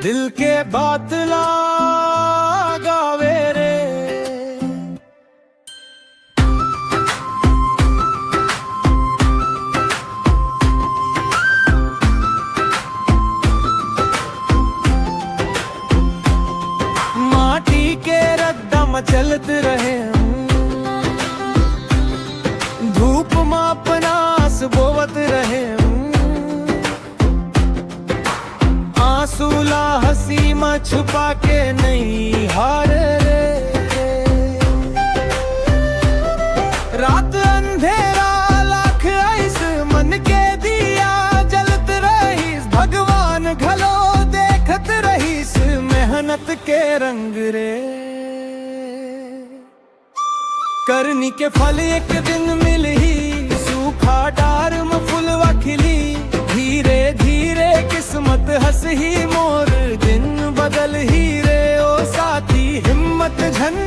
दिल के बात गावे रे। माटी के रद्दा में चलत रहे धूप में अपना बोवत रहे आंसूला हंसी में छुपा के नहीं हार रे। रात अंधेरा लाख ऐस मन के दिया जलत रहीस भगवान घलो देखत रहीस मेहनत के रंग रे। करनी के फल एक दिन मिल ही सूखा डार में फुलवा खिली धीरे धीरे किस्मत हंस ही मोर दिन बदल ही रे। ओ साथी हिम्मत झन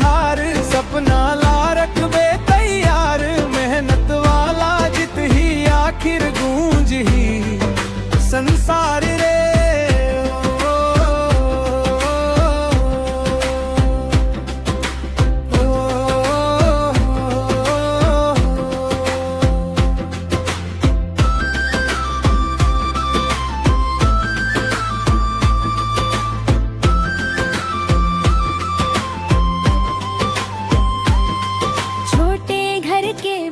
हार सपना ला रखबे तैयार मेहनत वाला जित ही आखिर गूंज ही संसार रे।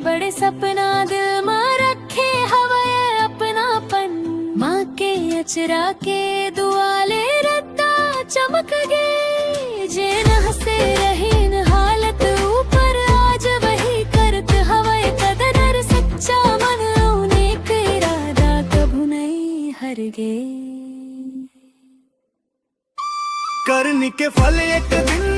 बड़े सपना दिल में रखे हवाए अपनापन माँ के अचरा के दुआले रत्ता चमक गए जे न हंसे रहे न हालत ऊपर आज वही करत हवाए कदर सच्चा मन नेक इरादा कभू नहीं हर गए। करनी के फल एक दिन